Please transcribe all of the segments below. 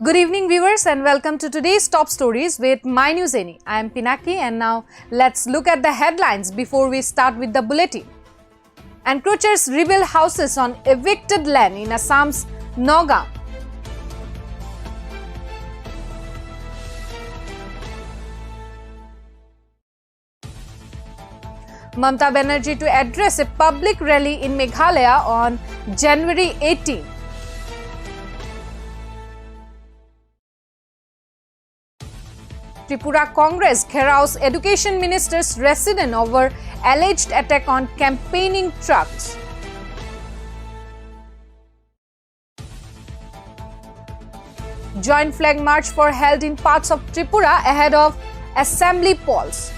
Good evening viewers and welcome to today's top stories with MyNewsNE. I am Pinaki and now let's look at the headlines before we start with the bulletin. Encroachers rebuild houses on evicted land in Assam's Nagaland. Mamata Banerjee to address a public rally in Meghalaya on January 18. Tripura Congress gheraus Education Minister's residence over alleged attack on campaigning trucks. Joint flag march for held in parts of Tripura ahead of assembly polls.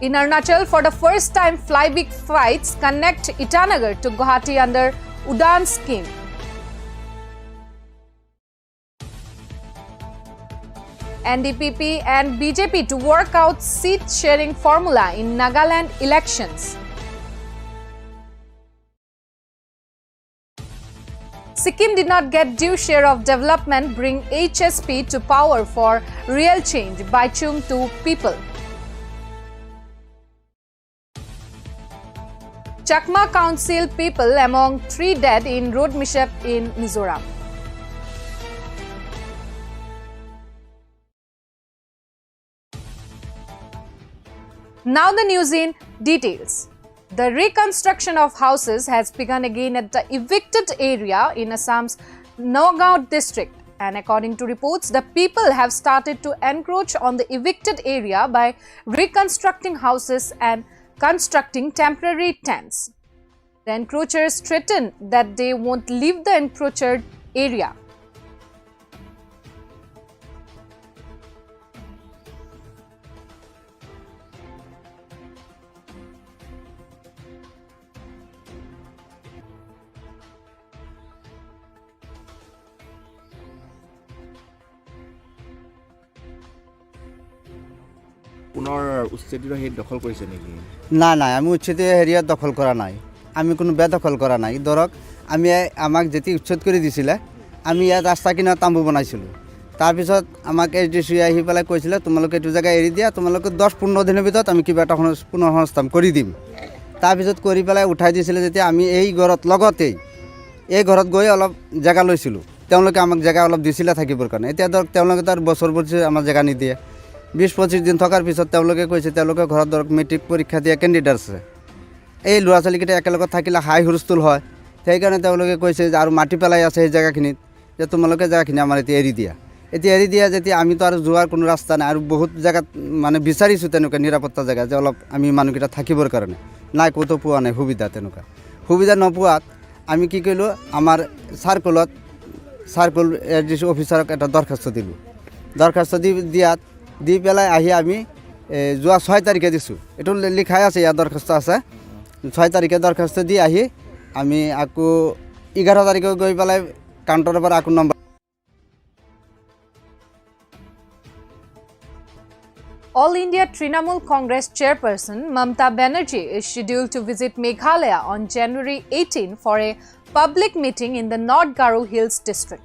In Arunachal, for the first time, Flybeak flights connect Itanagar to Guwahati under Udan scheme. NDPP and BJP to work out seat-sharing formula in Nagaland elections. Sikkim did not get due share of development, bring HSP to power for real change, Baichung to people. Chakma Council people among 3 dead in road mishap in Mizoram. Now the news in details. The reconstruction of houses has begun again at the evicted area in Assam's Nagaland district. And according to reports, the people have started to encroach on the evicted area by reconstructing houses and constructing temporary tents. The encroachers threaten that they won't leave the encroached area. পুনৰ উচ্ছেদিত সেই দখল কৰিছে নেকি? না আমি উচ্ছেদ হেৰিয়াত দখল কৰা নাই, আমি কোনো বেদখল কৰা নাই। ধৰক আমি আমাক যেতি উচ্ছেদ কৰি দিছিলে, আমি ইয়াত ৰাস্তা কিনাৰত তাম্বু বনাইছিলোঁ। তাৰপিছত আমাক HDC আহি পেলাই কৈছিলে তোমালোকে এইটো জেগা এৰি দিয়া, তোমালোকে 10-15 দিনৰ ভিতৰত আমি কিবা এটা পুনঃসংস্থাপন কৰি দিম। তাৰপিছত কৰি পেলাই উঠাই দিছিলে, যেতিয়া আমি এই ঘৰত লগতেই এই ঘৰত গৈ অলপ জেগা লৈছিলোঁ, তেওঁলোকে আমাক জেগা অলপ দিছিলে থাকিবৰ কাৰণে। এতিয়া ধৰক তেওঁলোকে তাৰ বছৰ আমাৰ জেগা নিদিয়ে। 20-25 দিন থকাৰ পিছত তেওঁলোকে কৈছে তেওঁলোকে ঘৰত ধৰক মেট্ৰিক পৰীক্ষা দিয়া কেণ্ডিডেট আছে, এই ল'ৰা ছোৱালীকেইটা একেলগত থাকিলে হাই হুলস্থুল হয়, সেইকাৰণে তেওঁলোকে কৈছে যে আৰু মাটি পেলাই আছে সেই জেগাখিনিত, যে তোমালোকে জেগাখিনি আমাৰ এতিয়া এৰি দিয়া। এতিয়া এৰি দিয়া যেতিয়া আমিতো আৰু যোৱাৰ কোনো ৰাস্তা নাই, আৰু বহুত জেগাত মানে বিচাৰিছোঁ তেনেকুৱা নিৰাপত্তা জেগা যে অলপ আমি মানুহকেইটা থাকিবৰ কাৰণে, নাই ক'তো পোৱা নাই সুবিধা। তেনেকুৱা সুবিধা নোপোৱাত আমি কি কৰিলোঁ, আমাৰ চাৰ্কল HDC অফিচাৰক এটা দৰখাস্ত দিলোঁ। দৰখাস্ত দি পেলাই আহি আমি যোৱা 6 তাৰিখে দিছোঁ, এইটো লিখাই আছে, ইয়াৰ দৰখাস্ত আছে। 6 তাৰিখে দৰখাস্ত দি আহি আমি আকৌ 11 তাৰিখে গৈ পেলাই কাউণ্টাৰৰ পৰা আকৌ number. All India Trinamool Congress chairperson Mamata Banerjee is scheduled to visit Meghalaya on January 18 for a public meeting in the North Garo Hills district.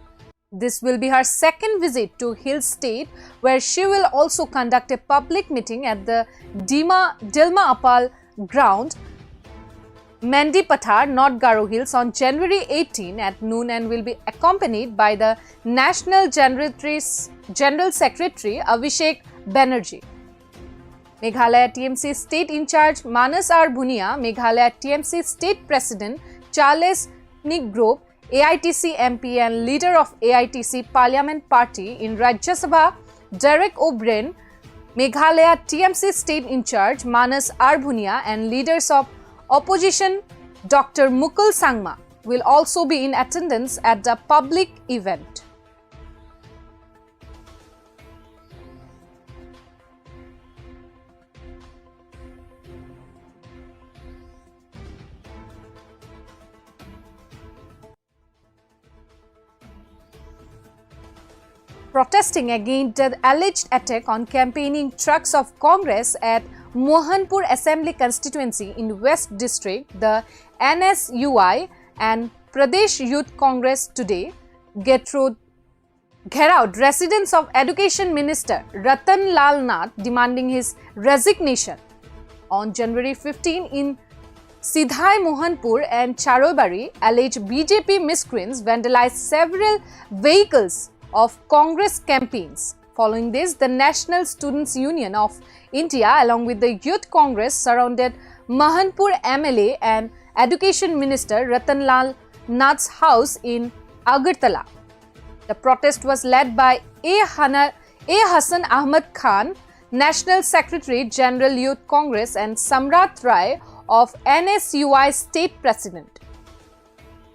This will be her second visit to Hills State, where she will also conduct a public meeting at the Dilma Apal ground, Mendipathar, North Garo Hills on January 18 at noon, and will be accompanied by the National General Secretary Abhishek Banerjee. Meghalaya TMC State in charge Manas R. Bhunia, Meghalaya TMC State President Charles Nigrove, AITC MP and leader of AITC Parliament Party in Rajya Sabha Derek O'Brien, Meghalaya TMC State in charge Manas R. Bhunia, and leaders of opposition Dr. Mukul Sangma will also be in attendance at the public event. protesting against the alleged attack on campaigning trucks of Congress at Mohanpur Assembly constituency in West District, the NSUI and Pradesh Youth Congress today Gherowed residents of Education Minister Ratan Lal Nath demanding his resignation. On January 15 in Sidhai Mohanpur and Charoibari, alleged BJP miscreants vandalized several vehicles of Congress campaigns. Following this, the National Students Union of India along with the Youth Congress surrounded Mohanpur MLA and Education Minister Ratan Lal Nath's house in Agartala. The protest was led by A. Hassan Ahmad Khan, National Secretary General Youth Congress, and Samrat Rai of NSUI State President.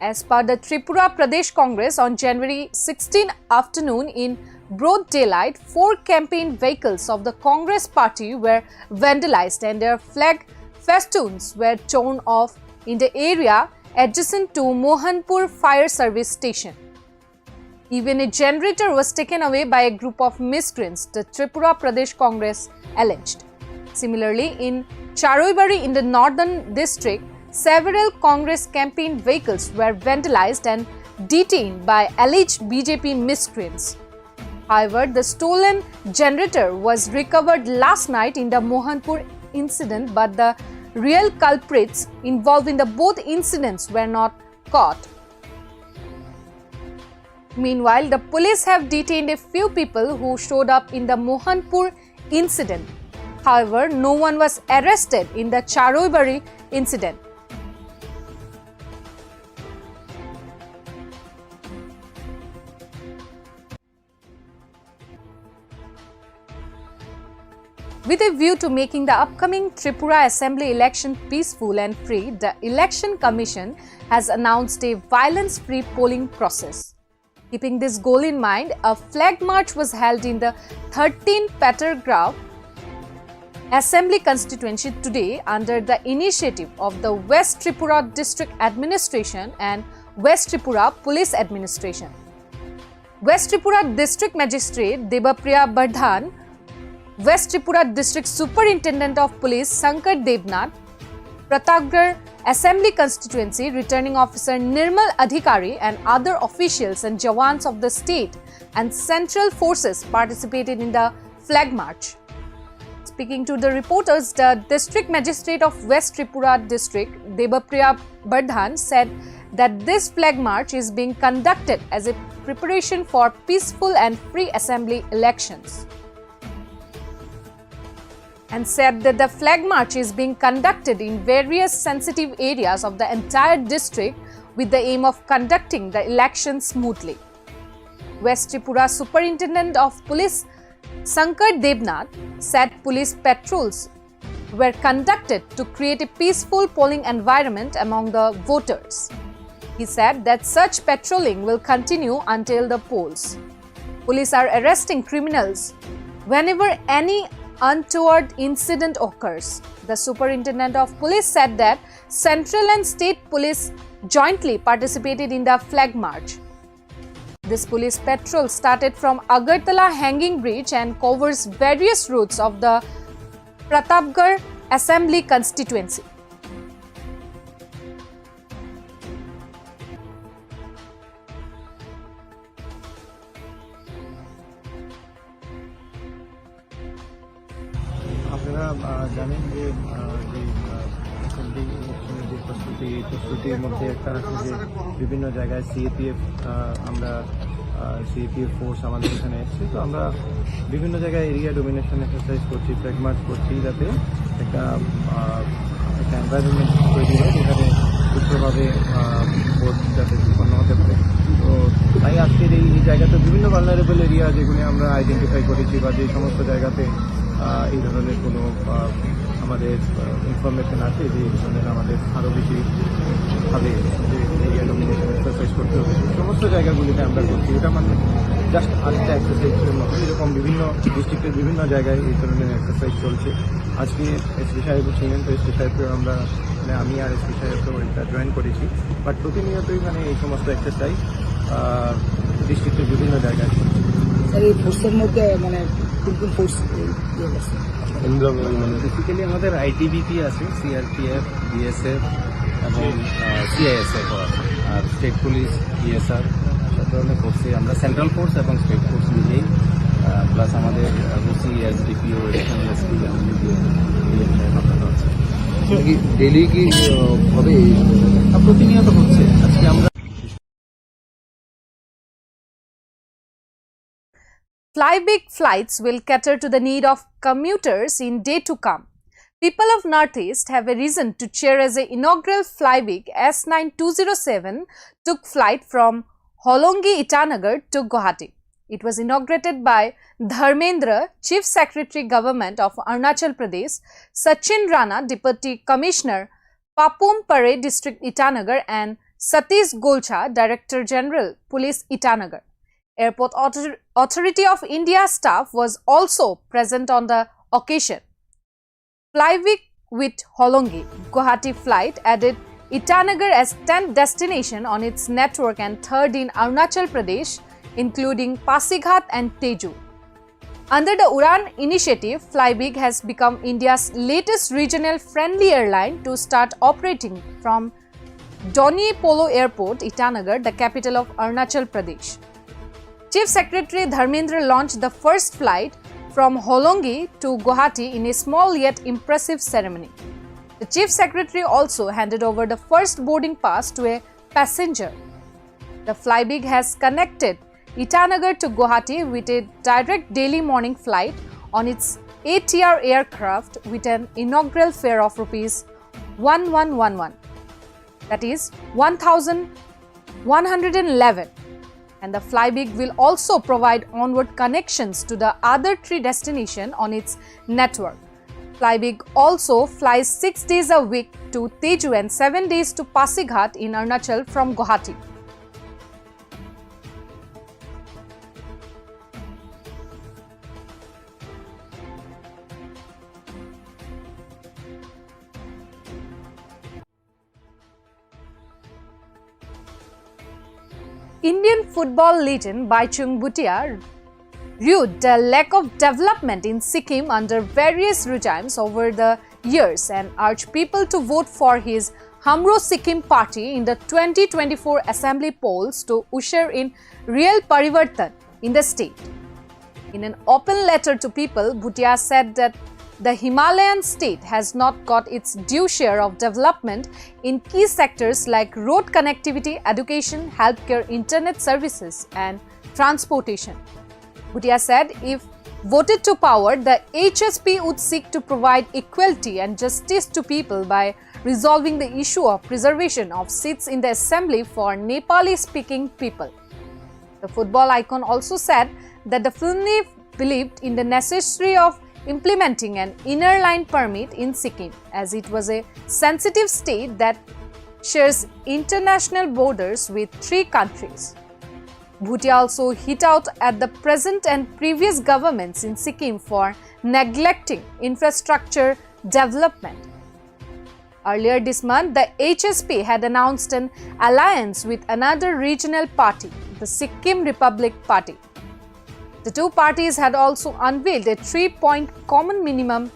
As per the Tripura Pradesh Congress, on January 16 afternoon in broad daylight, 4 campaign vehicles of the Congress party were vandalized and their flag festoons were torn off in the area adjacent to Mohanpur Fire Service Station. Even a generator was taken away by a group of miscreants, the Tripura Pradesh Congress alleged. Similarly, in Charoibari in the northern district, several Congress campaign vehicles were vandalized and detained by alleged BJP miscreants. However, the stolen generator was recovered last night in the Mohanpur incident, but the real culprits involved in the both incidents were not caught. Meanwhile, the police have detained a few people who showed up in the Mohanpur incident. However, no one was arrested in the Charoibari incident. With a view to making the upcoming Tripura Assembly election peaceful and free, the Election Commission has announced a violence-free polling process. Keeping this goal in mind, a flag march was held in the 13th Patargraph Assembly constituency today under the initiative of the West Tripura District Administration and West Tripura Police Administration. West Tripura District Magistrate Debapriya Bardhan, West Tripura District Superintendent of Police Sankar Devnath, Pratapgarh Assembly Constituency Returning Officer Nirmal Adhikari and other officials and jawans of the state and central forces participated in the flag march. Speaking to the reporters, the District Magistrate of West Tripura District, Debapriya Bardhan, said that this flag march is being conducted as a preparation for peaceful and free assembly elections, and said that the flag march is being conducted in various sensitive areas of the entire district with the aim of conducting the election smoothly. West Tripura Superintendent of Police Sankar Devnath said police patrols were conducted to create a peaceful polling environment among the voters. He said that such patrolling will continue until the polls. Police are arresting criminals whenever any untoward incident occurs. The Superintendent of Police said that Central and State Police jointly participated in the flag march. This police patrol started from Agartala Hanging Bridge and covers various routes of the Pratapgarh Assembly constituency. আপনারা জানেন যে প্রস্তুতির মধ্যে একটা আছে যে বিভিন্ন জায়গায় সিএপিএফ আমরা সিএপিএফ ফোর্স আমাদের এখানে এসেছে, তো আমরা বিভিন্ন জায়গায় এরিয়া ডোমিনেশন এক্সারসাইজ করছি, ফ্ল্যাগ মার্চ করছি, যাতে একটা এনভায়রনমেন্ট তৈরি হয় যেখানে সুস্থভাবে ভোট যাতে সম্পন্ন হতে পারে। তো তাই আজকের এই জায়গাতে বিভিন্ন ভালনারেবল এরিয়া যেগুলি আমরা আইডেন্টিফাই করেছি বা যে সমস্ত জায়গাতে এই ধরনের কোনো আমাদের ইনফরমেশন আছে যে এই ধরনের আমাদের আরও বেশিভাবে যে এরিয়া ডোমিনেশন এক্সারসাইজ করতে হবে, সমস্ত জায়গাগুলিতে আমরা করছি। এটা মানে জাস্ট আরেকটা এক্সারসাইজের মতো, এরকম বিভিন্ন ডিস্ট্রিক্টের বিভিন্ন জায়গায় এই ধরনের এক্সারসাইজ চলছে। আজকে এসপি সাহেবও ছিলেন, তো এসপি সাহেবকেও আমরা মানে আমি আর এসপি সাহেবকেও এটা জয়েন করেছি, বাট প্রতিনিয়তই মানে এই সমস্ত এক্সারসাইজ ডিস্ট্রিক্টের বিভিন্ন জায়গায় চলছে। আপনার এই ফোর্সের মধ্যে মানে কোন কোন ফোর্স ইয়ে করছে? বেসিক্যালি আমাদের আইটিবিপি আছে, সিআরপিএফ, বিএসএফ এবং সিআইএসএফ আছে, আর স্টেট পুলিশ, ইএসআর, সব ধরনের ফোর্সে আমরা সেন্ট্রাল ফোর্স এবং স্টেট ফোর্স মিলিয়েই, প্লাস আমাদের ওসি, এসডিপিও, এডিশনাল এসপি আছে। ডেলি কি হবে? প্রতিনিয়ত হচ্ছে। আজকে আমরা Flybig flights will cater to the need of commuters in day to come. People of Northeast have a reason to cheer as the inaugural Flybig S9207 took flight from Holongi Itanagar to Guwahati. It was inaugurated by Dharmendra, Chief Secretary Government of Arunachal Pradesh, Sachin Rana, Deputy Commissioner, Papum Pare District Itanagar, and Satish Golcha, Director General, Police Itanagar. Airport Authority of India staff was also present on the occasion. Flybig with Holongi Guwahati flight added Itanagar as 10th destination on its network and third in Arunachal Pradesh, including Pasighat and Teju. Under the Udan initiative, Flybig has become India's latest regional friendly airline to start operating from Doni Polo Airport, Itanagar, the capital of Arunachal Pradesh. Chief Secretary Dharmendra launched the first flight from Holongi to Guwahati in a small yet impressive ceremony. The Chief Secretary also handed over the first boarding pass to a passenger. The Flybig has connected Itanagar to Guwahati with a direct daily morning flight on its ATR aircraft with an inaugural fare of Rs 1111, that is 1111. And the Flybig will also provide onward connections to the other 3 destinations on its network. Flybig also flies 6 days a week to Teju and 7 days to Pasighat in Arunachal from Guwahati. Indian football legend Baichung Bhutia viewed the lack of development in Sikkim under various regimes over the years and urged people to vote for his Hamro Sikkim party in the 2024 assembly polls to usher in real parivartan in the state. In an open letter to people, Bhutia said that the Himalayan state has not got its due share of development in key sectors like road connectivity, education, healthcare, internet services, and transportation. Bhutia said if voted to power, the HSP would seek to provide equality and justice to people by resolving the issue of preservation of seats in the assembly for Nepali-speaking people. The football icon also said that the family believed in the necessity of implementing an inner line permit in Sikkim, as it was a sensitive state that shares international borders with 3 countries. Bhutia also hit out at the present and previous governments in Sikkim for neglecting infrastructure development. Earlier this month, the HSP had announced an alliance with another regional party, the Sikkim Republic Party. The 2 parties had also unveiled a 3-point common minimum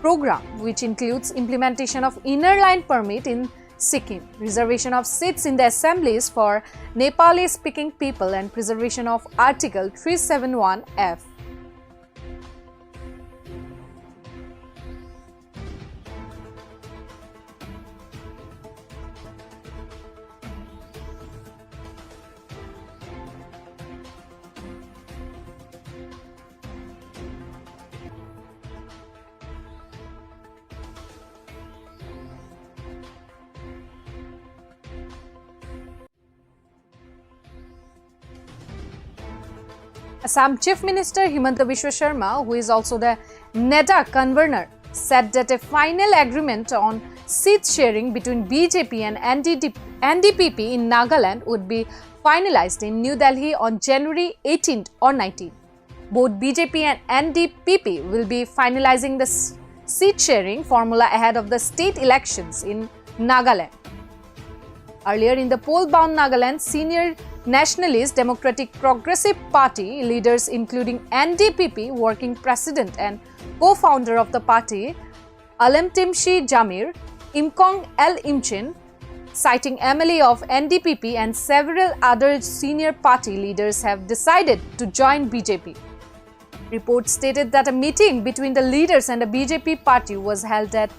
program, which includes implementation of inner line permit in Sikkim, reservation of seats in the assemblies for Nepali-speaking people, and preservation of Article 371F. Assam Chief Minister Himanta Biswa Sharma, who is also the NEDA convener, said that a final agreement on seat sharing between BJP and NDPP in Nagaland would be finalized in New Delhi on January 18th or 19th. Both BJP and NDPP will be finalizing the seat sharing formula ahead of the state elections in Nagaland. Earlier in the poll-bound Nagaland, senior Nationalist Democratic Progressive Party leaders including NDPP working president and co-founder of the party, Alemtimshi Jamir, Imkong El Imchin, citing MLA of NDPP and several other senior party leaders have decided to join BJP. Reports stated that a meeting between the leaders and the BJP party was held at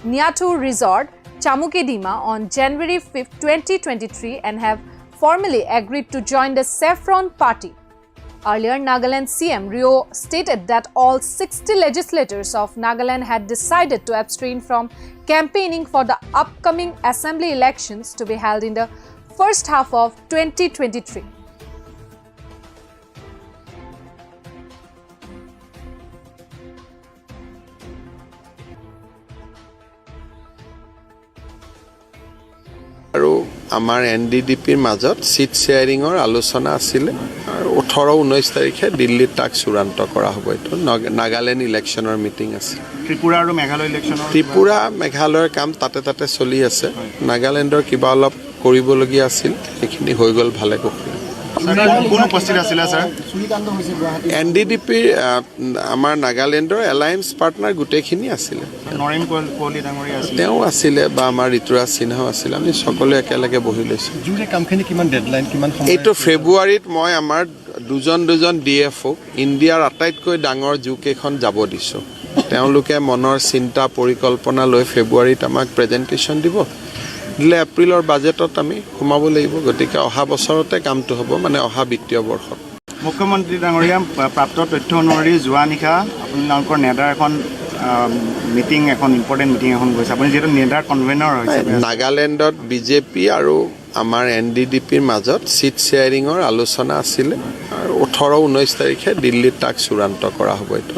Nyatu Resort, Chamukedima on January 5, 2023 and have formally agreed to join the Saffron party. Earlier, Nagaland CM Rio stated that all 60 legislators of Nagaland had decided to abstain from campaigning for the upcoming assembly elections to be held in the first half of 2023. আৰু আমাৰ NDDPৰ মাজত seat শেয়াৰিঙৰ আলোচনা আছিল আৰু 18-19 তাৰিখে দিল্লীত তাক চূড়ান্ত কৰা হ'ব। এইটো নাগালেণ্ড ইলেকশ্যনৰ মিটিং আছে। ত্ৰিপুৰা আৰু মেঘালয় ইলেকশ্যনৰ ত্ৰিপুৰা মেঘালয়ৰ কাম তাতে চলি আছে। নাগালেণ্ডৰ কিবা অলপ কৰিবলগীয়া আছিল, সেইখিনি হৈ গ'ল ভালে কুশলে। কোন উপস্থিত আছিলে ছাৰ? NDDPৰ আমাৰ নাগালেণ্ডৰ এলায়েন্স পাৰ্টনাৰ গোটেইখিনি আছিলে। নৰেন কোহলি ডাঙৰীয়া আছিল, তেওঁ আছিলে বা আমাৰ ঋতুৰাজ সিনহাও আছিলে। আমি সকলোৱে একেলগে বহি লৈছোঁ। কামখিনি কিমান ডেডলাইন কিমান সময়? এইটো ফেব্ৰুৱাৰীত মই আমাৰ দুজন DFOক ইণ্ডিয়াৰ আটাইতকৈ ডাঙৰ জুকেইখন যাব দিছোঁ। তেওঁলোকে মনৰ চিন্তা পৰিকল্পনা লৈ ফেব্ৰুৱাৰীত আমাক প্ৰেজেণ্টেশ্যন দিব। দিলে এপ্ৰিলৰ বাজেটত আমি সোমাব লাগিব। গতিকে অহা বছৰতে কামটো হ'ব, মানে অহা বিত্তীয় বৰ্ষত। মুখ্যমন্ত্ৰী ডাঙৰীয়া, প্ৰাপ্ত তথ্য অনুসৰি যোৱা নিশা আপোনালোকৰ নেডাৰ এখন মিটিং ইম্পৰ্টেণ্ট মিটিং এখন গৈছে। আপুনি যিহেতু নেডাৰ কনভেনৰ হৈছে। নাগালেণ্ডত বিজেপি আৰু আমাৰ NDDPৰ মাজত সিট শেয়াৰিঙৰ আলোচনা আছিলে আৰু 18-19 তাৰিখে দিল্লীত তাক চূড়ান্ত কৰা হ'ব। এইটো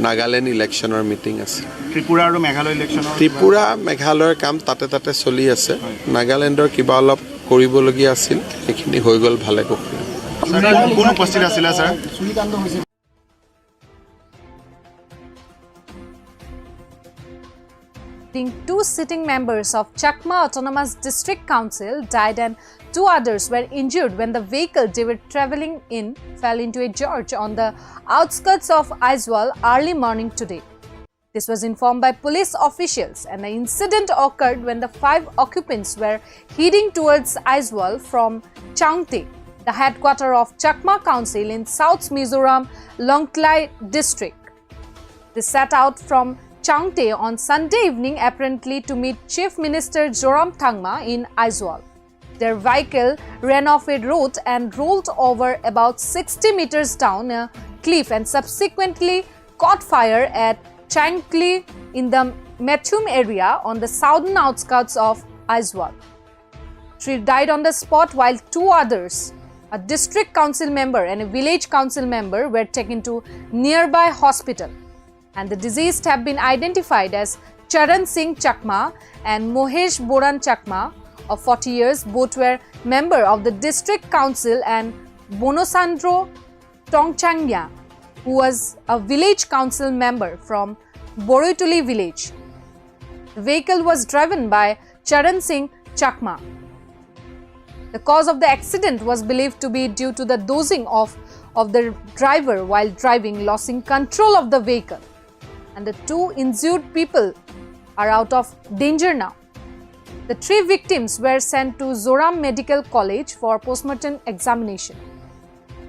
নাগালেণ্ড ইলেকশ্যনৰ মিটিং আছে। ত্ৰিপুৰা আৰু মেঘালয় ইলেকশ্যনৰ ত্ৰিপুৰা মেঘালয়ৰ কাম তাতে চলি আছে। নাগালেণ্ডৰ কিবা অলপ কৰিবলগীয়া আছিল, সেইখিনি হৈ গ'ল ভালে কুশলে। কোন উপস্থিত আছিলে sir? Two sitting members of Chakma Autonomous District Council died and 2 others were injured when the vehicle they were travelling in fell into a gorge on the outskirts of Aizawl early morning today. This was informed by police officials, and the incident occurred when the 5 occupants were heading towards Aizawl from Chaungte, the headquarters of Chakma Council in South Mizoram, Longklai district. They set out from Chaungte on Sunday evening apparently to meet Chief Minister Zoramthangma in Aizawl. Their vehicle ran off a road and rolled over about 60 meters down a cliff and subsequently caught fire at Chankli in the Methum area on the southern outskirts of Aizawl. 3 died on the spot while 2 others, a district council member and a village council member, were taken to nearby hospital. And the deceased have been identified as Charan Singh Chakma and Mohesh Boran Chakma of 40 years. Both were member of the district council, and Bonosandro Tongchangya, who was a village council member from Boroituli village. The vehicle was driven by Charan Singh Chakma. The cause of the accident was believed to be due to the dozing off of the driver while driving, losing control of the vehicle. And the 2 injured people are out of danger now. The 3 victims were sent to Zoram Medical College for postmortem examination.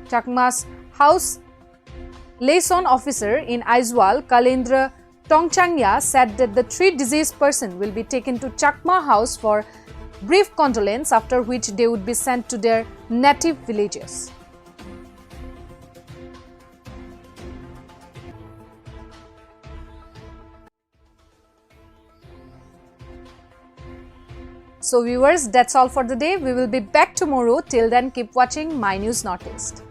Chakma's house liaison officer in Aizawl, Kalendra Tongchangya, said that the 3 deceased persons will be taken to Chakma house for brief condolence, after which they would be sent to their native villages. So viewers, that's all for the day. We will be back tomorrow. Till then, keep watching My News Northeast.